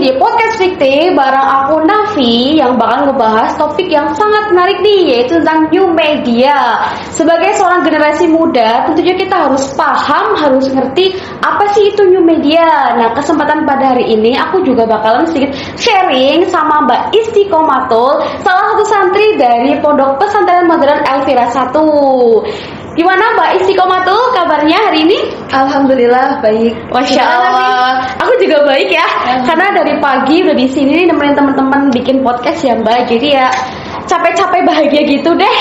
di podcast Fiktif bareng aku Nafi yang bakal ngebahas topik yang sangat menarik nih, yaitu tentang new media. Sebagai seorang generasi muda, tentunya kita harus paham, harus ngerti apa sih itu new media. Nah, kesempatan pada hari ini aku juga bakalan sedikit sharing sama Mbak Istiqomatul, salah satu santri dari Pondok Pesantren Modern Elvira 1. Gimana Mbak Istiqomatul kabarnya hari ini? Alhamdulillah baik. Masya Allah. Aku juga baik ya. Karena dari pagi udah di sini nemenin teman-teman bikin podcast ya Mbak. Jadi ya capek-capek bahagia gitu deh.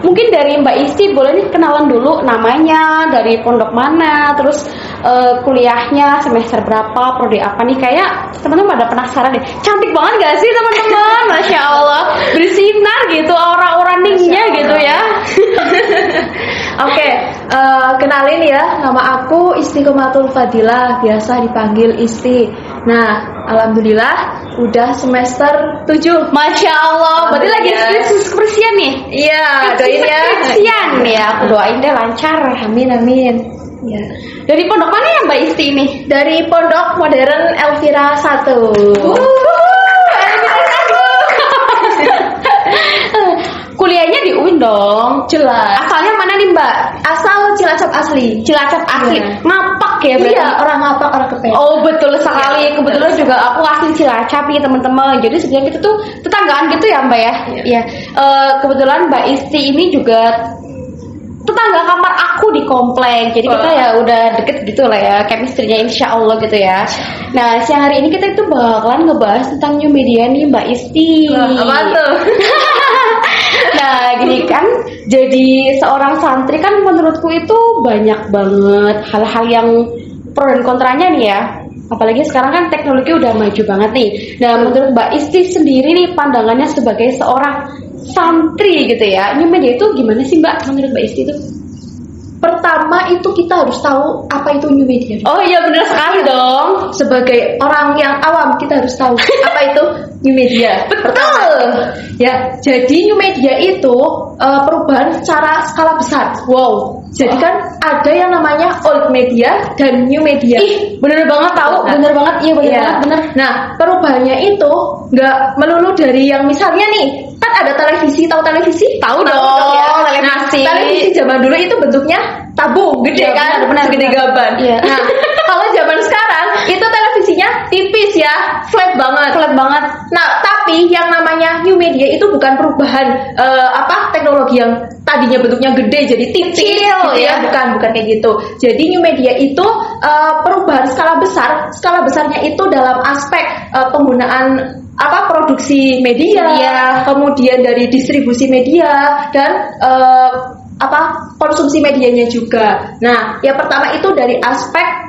Mungkin dari Mbak Isti boleh nih kenalan dulu namanya, dari pondok mana, terus kuliahnya semester berapa, prodi apa nih. Kayak teman-teman pada penasaran deh. Cantik banget gak sih teman-teman? Masya Allah. Bersinar gitu aura-auranya gitu ya. Oke, kenalin ya, nama aku Istiqomatul Fadilah, biasa dipanggil Isti. Nah, alhamdulillah udah semester 7. Masya Allah, berarti lagi skripsian nih? Iya, doain ya. Skripsian ya, aku doain deh lancar. Amin, amin. Ya. Dari pondok mana ya Mbak Isti ini? Dari Pondok Modern Elvira 1. Kuliahnya di UIN dong. Jelas. Asalnya mana nih Mbak? Asal Cilacap asli. Cilacap asli. Iya. Ngapak ya berarti? Iya, orang ngapak, orang Kepen. Oh betul sekali. Kebetulan juga aku asli Cilacap nih teman-teman. Jadi sebenarnya kita tuh tetanggaan gitu ya Mbak ya. Iya. Kebetulan Mbak Isti ini juga tetangga kamar aku di komplek. Jadi kita ya udah deket gitu lah ya, chemistry-nya insya Allah gitu ya. Nah siang hari ini kita itu bakalan ngebahas tentang new media nih Mbak Isti. Apa tuh? Nah gini kan, jadi seorang santri kan menurutku itu banyak banget hal-hal yang pro dan kontranya nih ya. Apalagi sekarang kan teknologi udah maju banget nih. Nah menurut Mbak Isti sendiri nih pandangannya sebagai seorang santri gitu ya, new media itu gimana sih Mbak menurut Mbak Isti itu? Pertama itu kita harus tahu apa itu new media. Oh iya benar sekali dong. Sebagai orang yang awam kita harus tahu apa itu new media. Betul. Ya, jadi new media itu perubahan secara skala besar. Wow. Jadi kan ada yang namanya old media dan new media. Ih, bener banget tahu, bener banget, iya bener banget, bener. Nah, perubahannya itu nggak melulu dari yang misalnya nih, kan ada televisi, tahu televisi? Tahu dong, ya. televisi. Nah, televisi zaman dulu itu bentuknya tabung, gede Ya, kan, benar, segede gaban. Ya. Nah, kalau zaman sekarang itu televisinya tipis ya, flat banget. Nah, tapi yang namanya new media itu bukan perubahan teknologi yang tadinya bentuknya gede jadi tipis Kecil, gitu ya, bukan kayak gitu. Jadi new media itu perubahan skala besar. Skala besarnya itu dalam aspek penggunaan produksi media, kemudian dari distribusi media dan konsumsi medianya juga. Nah, yang pertama itu dari aspek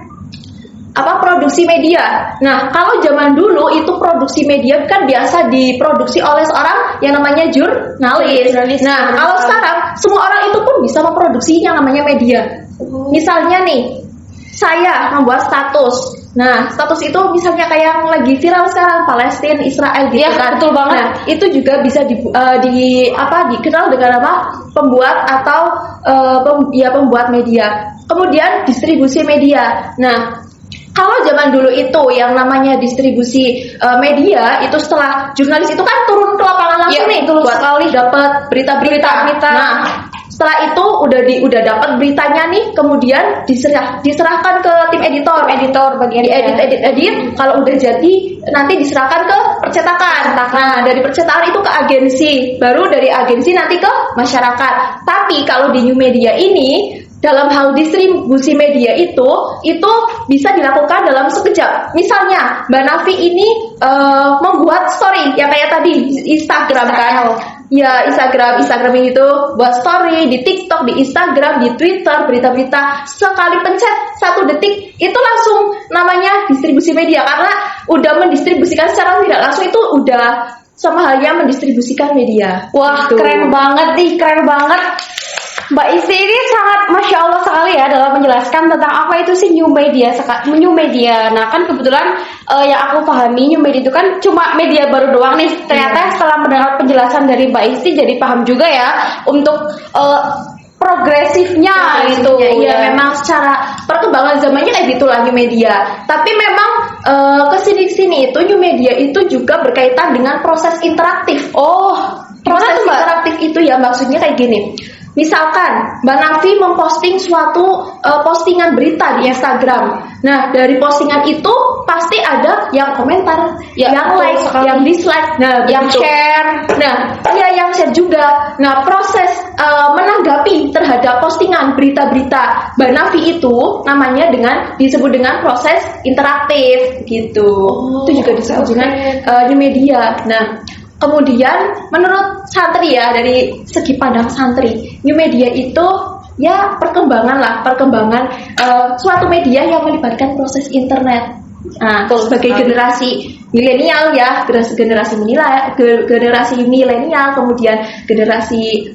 produksi media. Nah, kalau zaman dulu itu produksi media kan biasa diproduksi oleh seorang yang namanya jurnalis. Nah, kalau sekarang semua orang itu pun bisa memproduksi yang namanya media. Misalnya nih, saya membuat status. Nah, status itu misalnya kayak yang lagi viral sekarang, Palestina, Israel gitu kan. Betul banget. Nah, itu juga bisa dikenal dengan apa? Pembuat atau pembuat media. Kemudian distribusi media. Nah, kalau zaman dulu itu yang namanya distribusi media itu setelah jurnalis itu kan turun ke lapangan langsung nih buat sekali dapat berita-berita. Nah, setelah itu udah dapat beritanya nih, kemudian diserahkan ke tim editor bagian edit. Kalau udah jadi nanti diserahkan ke percetakan. Nah, dari percetakan itu ke agensi, baru dari agensi nanti ke masyarakat. Tapi kalau di new media ini dalam hal distribusi media itu bisa dilakukan dalam sekejap. Misalnya Mbak Nafi ini membuat story ya kayak tadi Instagram kan. Ya Instagram itu buat story di TikTok, di Instagram, di Twitter, berita-berita sekali pencet 1 detik itu langsung namanya distribusi media karena udah mendistribusikan secara tidak langsung itu udah sama halnya mendistribusikan media. Wah gitu. Keren banget. Mbak Isti ini sangat Masya Allah sekali ya dalam menjelaskan tentang apa itu sih new media. Nah kan kebetulan yang aku pahami new media itu kan cuma media baru doang nih. Ternyata setelah mendengar penjelasan dari Mbak Isti jadi paham juga ya untuk progresifnya itu. Iya, memang secara perkembangan zamannya kayak gitulah new media. Tapi memang kesini-sini itu new media itu juga berkaitan dengan proses interaktif. Proses interaktif itu ya maksudnya kayak gini. Misalkan Mbak Nafi memposting suatu postingan berita di Instagram. Nah, dari postingan itu pasti ada yang komentar, yang like, yang dislike, yang share. Nah, yang share juga. Nah, proses menanggapi terhadap postingan berita-berita Mbak Nafi itu namanya disebut dengan proses interaktif gitu. Itu juga disebut dengan new media. Nah, kemudian menurut santri ya, dari segi pandang santri, new media itu ya perkembangan suatu media yang melibatkan proses internet. Nah, sebagai generasi milenial ya, generasi milenial, kemudian generasi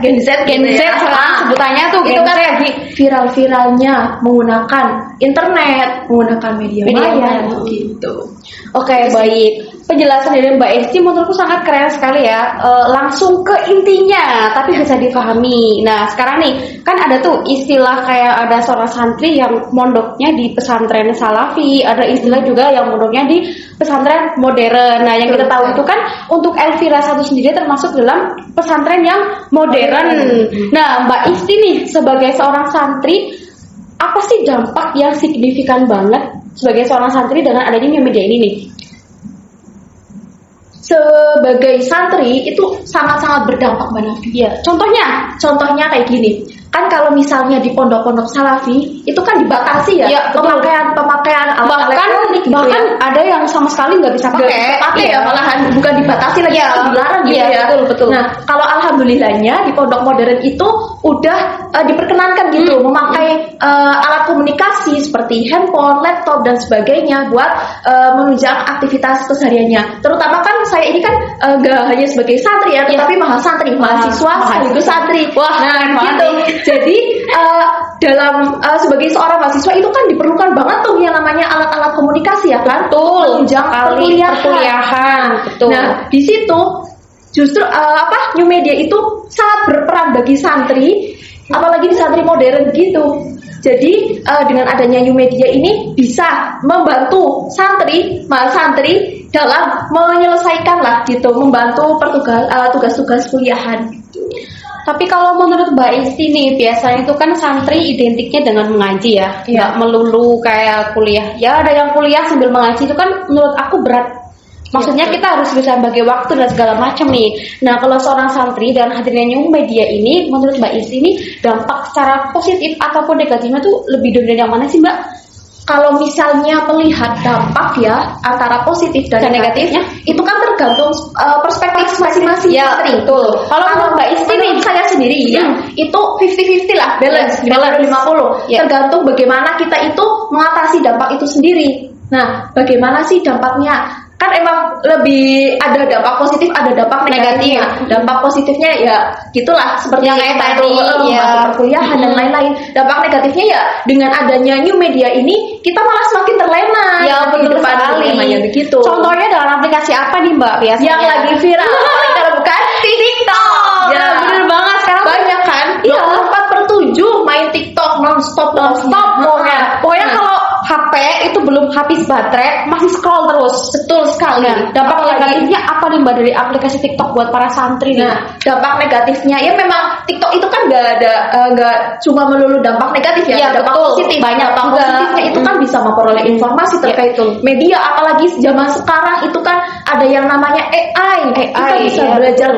Gen Z sebutannya tuh itu kan lagi viral-viralnya menggunakan internet, menggunakan media maya gitu. Oke, baik. Penjelasan dari Mbak Esti menurutku sangat keren sekali ya. Langsung ke intinya, tapi bisa dipahami. Nah, sekarang nih, kan ada tuh istilah kayak ada seorang santri yang mondoknya di pesantren Salafi, ada istilah juga yang mondoknya di pesantren modern. Nah, yang kita tahu itu kan untuk Elvira satu sendiri termasuk dalam pesantren yang modern. Nah, Mbak Esti nih sebagai seorang santri, apa sih dampak yang signifikan banget sebagai seorang santri dengan adanya new media ini nih? Sebagai santri itu sangat-sangat berdampak Mbak Nafi. Ya, contohnya kayak gini. Kan kalau misalnya di pondok-pondok Salafi itu kan dibatasi ya, pemakaian alat elektronik gitu bahkan ada yang sama sekali nggak bisa pakai ya, malahan bukan dibatasi lagi, dilarang gitu ya. Betul. Nah, kalau alhamdulillahnya di pondok modern itu udah diperkenankan gitu memakai alat komunikasi seperti handphone, laptop dan sebagainya buat menunjang aktivitas kesehariannya. Terutama kan saya ini kan gak hanya sebagai santri ya, tetapi mahasiswa sekaligus santri. Gitu. Jadi dalam sebagai seorang mahasiswa itu kan diperlukan banget tuh yang namanya alat-alat komunikasi ya kan, menunjang perkuliahan. Betul. Nah, di situ justru new media itu sangat berperan bagi santri, apalagi di santri modern gitu. Jadi dengan adanya new media ini bisa membantu mahasantri dalam menyelesaikan membantu tugas-tugas kuliahan gitu. Tapi kalau menurut Mbak Isti nih, biasanya itu kan santri identiknya dengan mengaji ya, nggak melulu kayak kuliah. Ya ada yang kuliah sambil mengaji, itu kan menurut aku berat. Maksudnya kita harus bisa bagi waktu dan segala macam nih. Nah, kalau seorang santri dan hadirnya new media ini, menurut Mbak Isti ini dampak secara positif ataupun negatifnya tuh lebih dominan yang mana sih Mbak? Kalau misalnya melihat dampak ya antara positif dan negatifnya, itu kan tergantung perspektif masing-masing santri. Betul. Kalau Mbak Isti nih, saya sendiri ya, itu 50-50 lah, balance 50-50. Tergantung bagaimana kita itu mengatasi dampak itu sendiri. Nah, bagaimana sih dampaknya? Kan emang lebih ada dampak positif, ada dampak negatif. Dampak positifnya ya gitulah, seperti yang kayak tadi perkuliahan dan lain-lain. Dampak negatifnya ya dengan adanya new media ini kita malah semakin terlena. Ya betul sekali. Begitu. Contohnya dalam aplikasi apa nih Mbak biasanya? Yang lagi viral kalau bukan TikTok. Ya bener banget sekarang banyak kan. 24/7 main TikTok non-stop. Pokoknya kalau HP itu belum habis baterai masih scroll terus. Betul sekali. Nah, dampak negatifnya apa nih Mbak dari aplikasi TikTok buat para santri nih? Nah, dampak negatifnya ya memang TikTok itu kan nggak cuma melulu dampak negatif ya, dampak positif. Banyak dampak positifnya itu kan bisa memperoleh informasi terkait media, apalagi zaman sekarang itu kan ada yang namanya AI. Kita bisa belajar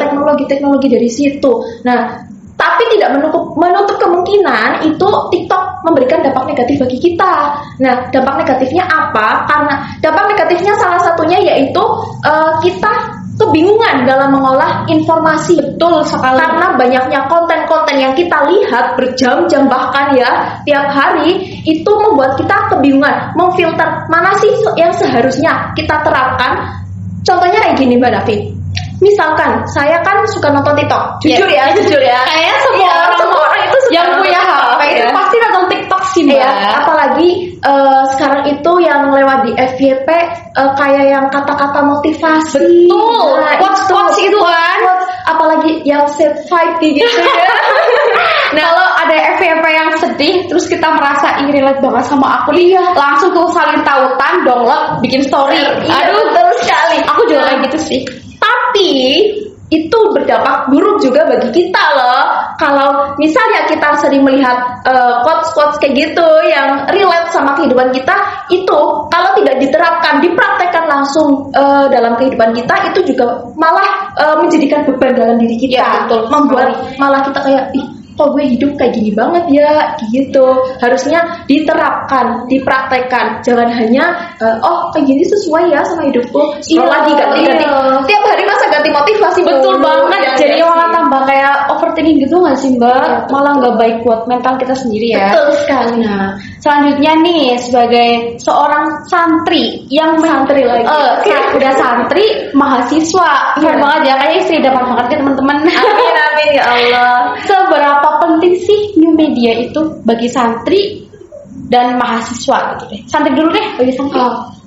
teknologi dari situ. Nah, tapi tidak menutup kemungkinan itu TikTok memberikan dampak negatif bagi kita. Nah, dampak negatifnya apa? Karena dampak negatifnya salah satunya yaitu kita kebingungan dalam mengolah informasi. Betul sekali. Karena banyaknya konten-konten yang kita lihat berjam-jam bahkan ya tiap hari, itu membuat kita kebingungan memfilter mana sih yang seharusnya kita terapkan. Contohnya kayak gini Mbak Nafi. Misalkan saya kan suka nonton TikTok, jujur ya. Kayaknya semua orang itu yang punya HP itu pasti nonton TikTok sih Mbak. Apalagi sekarang itu yang lewat di FYP kayak yang kata-kata motivasi. Betul. Quotes itu kan. Apalagi yang set fight gitu ya. Nah, kalau ada FYP yang sedih, terus kita merasa relate banget sama aku nih, langsung tuh saling tautan, download, bikin story. Aduh, terus sekali. aku juga kayak gitu sih. Tapi itu berdampak buruk juga bagi kita loh. Kalau misalnya kita sering melihat quotes-quotes kayak gitu yang relate sama kehidupan kita, itu kalau tidak diterapkan, dipraktekkan langsung dalam kehidupan kita, itu juga malah menjadikan beban dalam diri kita. Ya, betul. Membuat malah kita kayak, ih, kok gue hidup kayak gini banget ya, gitu. Harusnya diterapkan, dipraktekkan. Jangan hanya kayak gini sesuai ya sama hidupku. Scroll lagi ganti-ganti. Tiap hari masa ganti motivasi. Betul mulu. banget. Jadi malah tambah kayak overthinking gitu nggak sih Mbak? Malah nggak baik buat mental kita sendiri ya. Betul sekali. Nah, selanjutnya nih sebagai seorang santri yang Santri lagi. udah santri mahasiswa. Keren banget ya, kayaknya istri dapat banget ya teman-teman. Amin amin ya Allah. Seberapa penting sih new media itu bagi santri dan mahasiswa gitu deh. Santri dulu deh bagi santri.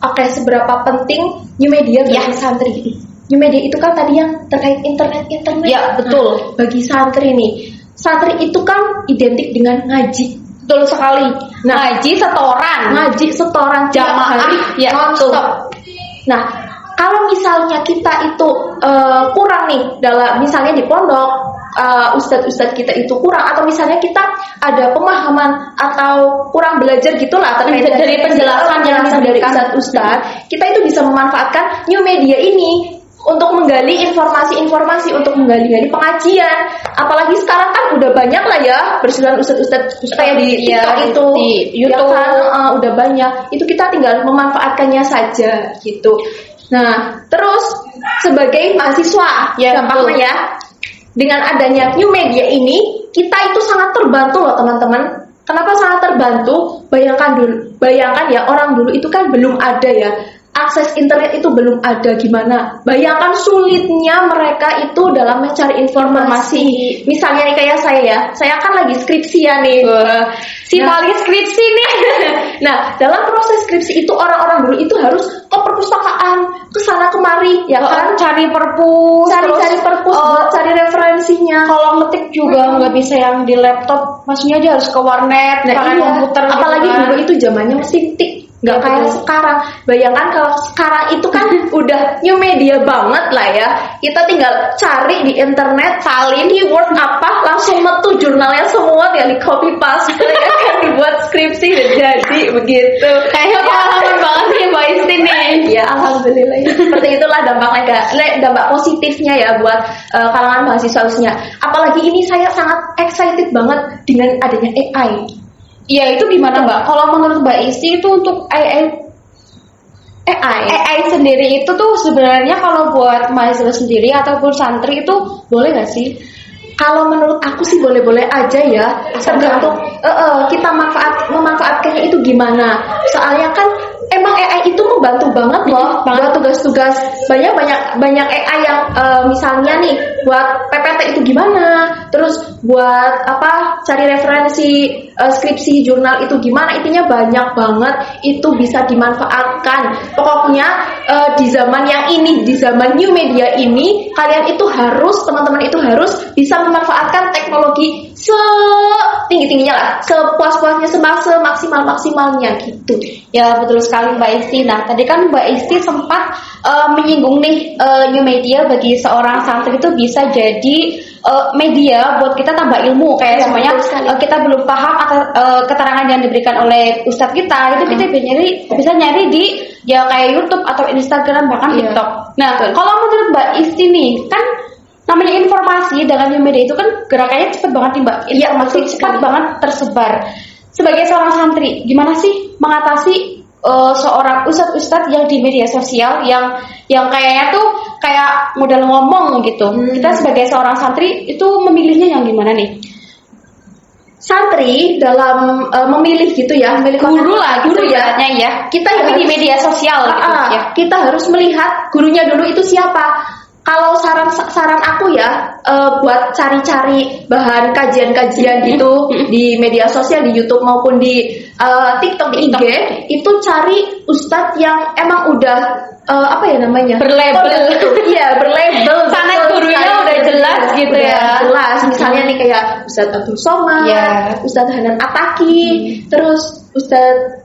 Oke, seberapa penting new media bagi santri gitu? New media itu kan tadi yang terkait internet. Ya, betul. Bagi santri nih, santri itu kan identik dengan ngaji. Betul sekali. Ngaji setoran tiap jamaah hari, ya, non-stop. Nah, kalau misalnya kita itu kurang nih dalam misalnya di pondok, ustadz kita itu kurang, atau misalnya kita ada pemahaman atau kurang belajar gitulah terkait dari penjelasan yang dari diberikan ustadz, kita itu bisa memanfaatkan new media ini untuk menggali informasi-informasi, untuk menggali pengajian. Apalagi sekarang kan udah banyak lah ya berselan ustadz kayak di TikTok itu, di YouTube ya kan, udah banyak. Itu kita tinggal memanfaatkannya saja gitu. Nah, terus sebagai mahasiswa, gampangnya ya, dengan adanya new media ini, kita itu sangat terbantu loh teman-teman. Kenapa sangat terbantu? Bayangkan ya, orang dulu itu kan belum ada ya, akses internet itu belum ada, gimana? Bayangkan sulitnya mereka itu dalam mencari informasi. Misalnya nih kayak saya kan lagi skripsian nih. paling skripsi nih. Nah, dalam proses skripsi itu orang-orang dulu itu harus ke perpustakaan, ke sana kemari, ya kan? Cari perpus, cari perpus, buat cari referensinya. Kalau ngetik juga nggak bisa yang di laptop, maksudnya dia harus ke warnet, pakai komputer. Apalagi gitu kan. dulu itu zamannya mesin tik. Nggak kayak sekarang. Bayangkan kalau sekarang itu kan udah new media banget lah ya. Kita tinggal cari di internet, salin keyword apa, langsung metu jurnalnya semua, tinggal di copy paste ya kan, dibuat skripsi dan jadi begitu. Kayaknya pengalaman banget sih Mbak Isti nih. Ya alhamdulillah ya. Seperti itulah dampak positifnya ya buat kalangan mahasiswa khususnya. Apalagi ini saya sangat excited banget dengan adanya AI. Iya, itu gimana Mbak? Kalau menurut Mbak Isti itu untuk AI sendiri itu tuh sebenarnya kalau buat mahasiswa sendiri ataupun santri itu boleh nggak sih? Kalau menurut aku sih boleh-boleh aja ya, tergantung kita memanfaatkannya itu gimana. Soalnya kan emang AI itu membantu banget loh buat tugas-tugas. Banyak AI yang misalnya nih buat PPT itu gimana, terus buat cari referensi skripsi jurnal itu gimana, intinya banyak banget, itu bisa dimanfaatkan. Pokoknya di zaman yang ini, di zaman new media ini, kalian itu harus, teman-teman itu harus bisa memanfaatkan teknologi setinggi-tingginya lah, sepuas-puasnya, semaksimal-maksimalnya gitu. Ya betul sekali Mbak Isti. Nah tadi kan Mbak Isti sempat menyinggung nih new media bagi seorang santri itu bisa jadi media buat kita tambah ilmu, kayak semuanya kita belum paham atau keterangan yang diberikan oleh ustadz kita itu kita bisa nyari di ya kayak YouTube atau Instagram bahkan TikTok. Nah kalau menurut Mbak Isti nih kan namanya informasi dengan new media itu kan gerakannya cepat banget nih Mbak, informasi cepat banget tersebar. Sebagai seorang santri gimana sih mengatasi seorang ustadz yang di media sosial yang kayaknya tuh kayak modal ngomong gitu. Kita sebagai seorang santri itu memilihnya yang gimana nih? Santri dalam memilih gitu ya, memilih guru lah gitu ya. Kita tapi di media sosial gitu ya. Kita harus melihat gurunya dulu itu siapa. Kalau saran aku ya, buat cari-cari bahan kajian-kajian gitu di media sosial, di YouTube maupun di TikTok, di IG, itu cari ustadz yang emang udah berlabel gitu. Iya, berlabel. Sanad gurunya udah jelas, jelas gitu udah ya. jelas. Misalnya nih kayak Ustadz Abdul Somad, Ustadz Hanan Ataki, terus Ustadz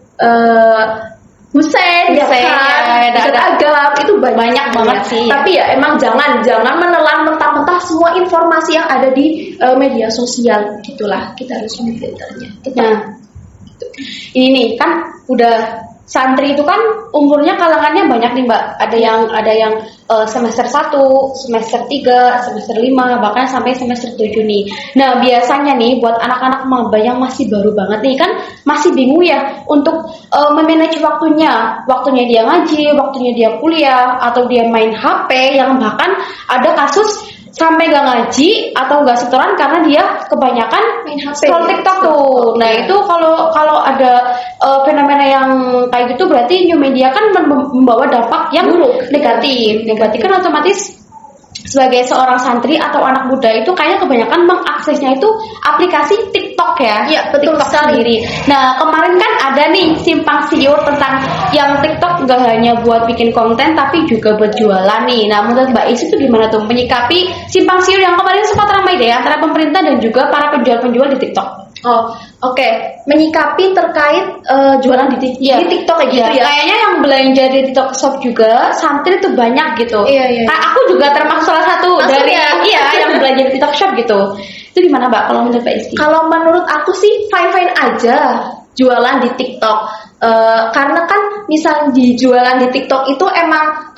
Husein, Ustadz Agam, itu banyak banget sih. Tapi ya emang jangan menelan mentah-mentah semua informasi yang ada di media sosial, gitulah. Kita harus memfilternya. Nah, ini nih kan udah santri itu kan umurnya kalangannya banyak nih Mbak. Ada yang semester 1, semester 3, semester 5, bahkan sampai semester 7 nih. Nah, biasanya nih buat anak-anak maba yang masih baru banget nih kan masih bingung ya untuk memanage waktunya. Waktunya dia ngaji, waktunya dia kuliah, atau dia main HP, yang bahkan ada kasus sampai gak ngaji atau gak setoran karena dia kebanyakan main HP, scroll TikTok tuh. Nah, itu kalau ada fenomena yang kayak gitu berarti new media kan membawa dampak yang negatif. Negatif kan otomatis sebagai seorang santri atau anak muda itu kayaknya kebanyakan mengaksesnya itu aplikasi TikTok ya. Iya, betul TikTok sekali. sendiri. Nah, kemarin kan ada nih simpang siur tentang yang TikTok gak hanya buat bikin konten tapi juga buat jualan nih. Nah, menurut Mbak Is itu gimana tuh menyikapi simpang siur yang kemarin sempat ramai deh antara pemerintah dan juga para penjual-penjual di TikTok? Oh, oke. Menyikapi terkait jualan di TikTok kayak gitu ya. Kayaknya yang belanja di TikTok Shop juga santri tuh banyak gitu. Iya. Nah, aku juga termasuk salah satu dari yang belanja di TikTok Shop gitu. Itu gimana Mbak kalau menurut Mbak Isti? Kalau menurut aku sih fine aja jualan di TikTok. Karena kan misal di jualan di TikTok itu emang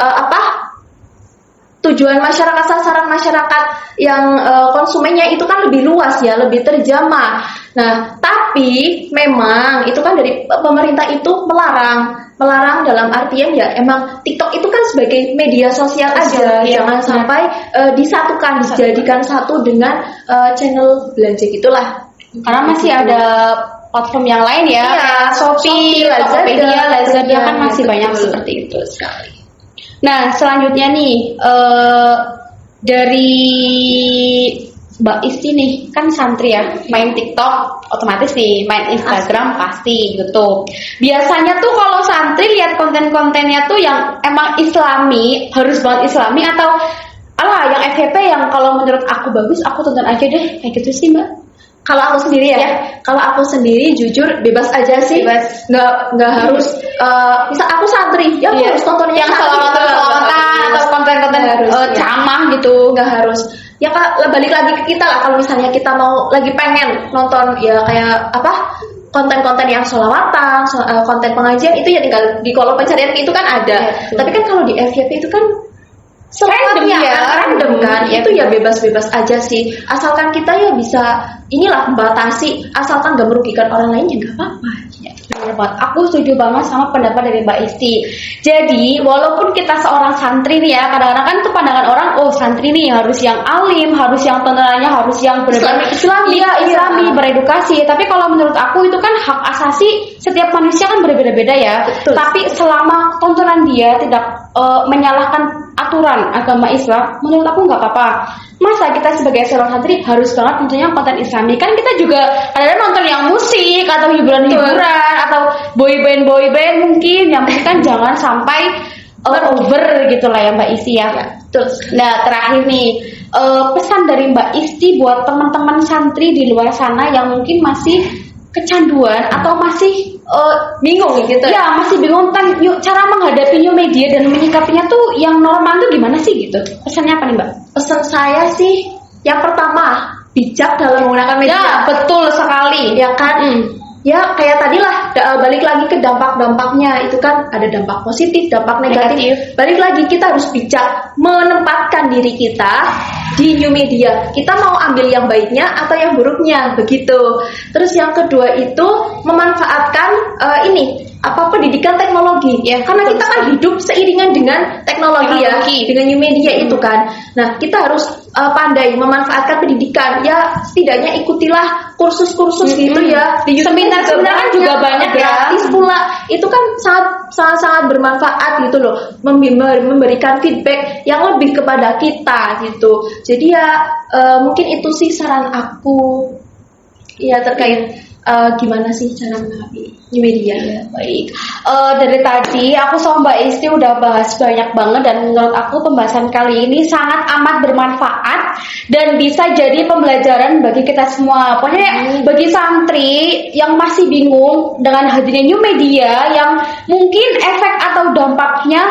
tujuan masyarakat, sasaran masyarakat yang konsumennya itu kan lebih luas ya, lebih terjamah. Nah, tapi memang itu kan dari pemerintah itu melarang dalam artian ya emang TikTok itu kan sebagai media sosial aja, jangan sampai dijadikan satu dengan channel belanja gitulah. Karena masih ada platform yang lain ya, kayak Shopee, Tokopedia, Lazada kan masih banyak seperti itu sekali. Nah, selanjutnya nih dari Mbak Isti nih kan santri ya, main TikTok otomatis nih, main Instagram pasti gitu. Biasanya tuh kalau santri lihat konten-kontennya tuh yang emang Islami, harus banget Islami, atau yang FYP yang kalau menurut aku bagus aku tonton aja deh, kayak gitu sih Mbak. Kalau aku sendiri kalau aku sendiri jujur bebas aja sih, nggak harus. Misal aku santri, aku harus tontonnya yang selawatan atau konten-konten ceramah gitu, nggak harus. Ya Kak, balik lagi ke kita lah. Kalau misalnya kita mau lagi pengen nonton ya kayak konten-konten yang sholawatan, konten pengajian itu ya tinggal di kolom pencarian itu kan ada. Tapi kan kalau di FYP itu kan random kan, itu ya bebas-bebas aja sih, asalkan kita ya bisa membatasi, asalkan gak merugikan orang lain ya gak apa-apa ya. Aku setuju banget sama pendapat dari Mbak Isti. Jadi walaupun kita seorang santri nih ya, kadang-kadang kan tuh pandangan orang, santri nih harus yang alim, harus yang tontonannya harus yang Islami, beredukasi. Tapi kalau menurut aku itu kan hak asasi setiap manusia kan berbeda-beda ya. Betul. Tapi selama tontonan dia tidak menyalahkan aturan agama Islam, menurut aku nggak apa-apa. Masa kita sebagai seorang santri harus banget tentunya konten Islami? Kan kita juga kadang-kadang nonton yang musik atau hiburan-hiburan atau boyband mungkin. Yang penting kan jangan sampai over gitu lah ya Mbak Isti ya. Terus, nah terakhir nih pesan dari Mbak Isti buat teman-teman santri di luar sana yang mungkin masih kecanduan atau masih bingung gitu ya, masih bingung tentang cara menghadapi new media dan menyikapinya tuh yang normal tuh gimana sih gitu. Pesannya apa nih Mbak? Pesan saya sih yang pertama, bijak dalam menggunakan media. Ya betul sekali ya kan. Ya kayak tadi lah, balik lagi ke dampak-dampaknya. Itu kan ada dampak positif, dampak negatif. Balik lagi, kita harus bijak menempatkan diri kita di new media. Kita mau ambil yang baiknya atau yang buruknya, begitu. Terus yang kedua itu memanfaatkan pendidikan teknologi ya, karena kita kan hidup seiringan dengan teknologi ya, dengan new media itu kan. Nah, kita harus pandai memanfaatkan pendidikan ya, setidaknya ikutilah kursus-kursus gitu ya. Di seminar kan juga banyak gratis pula. Itu kan sangat bermanfaat gitu loh, memberikan feedback yang lebih kepada kita gitu. Jadi ya mungkin itu sih saran aku ya terkait gimana sih cara menanggapi new media? Baik, dari tadi aku sama Mbak Isti udah bahas banyak banget dan menurut aku pembahasan kali ini sangat amat bermanfaat dan bisa jadi pembelajaran bagi kita semua. Pokoknya bagi santri yang masih bingung dengan hadirnya new media yang mungkin efek atau dampaknya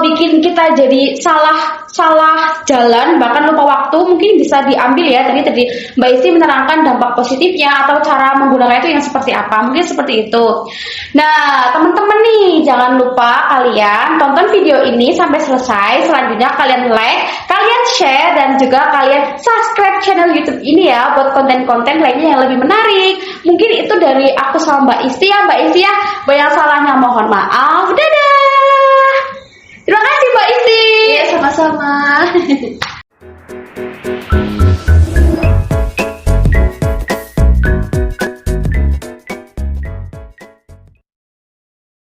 bikin kita jadi salah jalan, bahkan lupa waktu, mungkin bisa diambil ya. Tadi Mbak Isti menerangkan dampak positifnya atau cara menggunakan itu yang seperti apa, mungkin seperti itu. Nah, teman-teman nih, jangan lupa kalian tonton video ini sampai selesai. Selanjutnya kalian like, kalian share, dan juga kalian subscribe channel YouTube ini ya, buat konten-konten lainnya yang lebih menarik. Mungkin itu dari aku sama Mbak Isti ya. Mbak Isti ya, banyak salahnya mohon maaf. Dadah. Terima kasih Mbak Isti. Ya, sama-sama.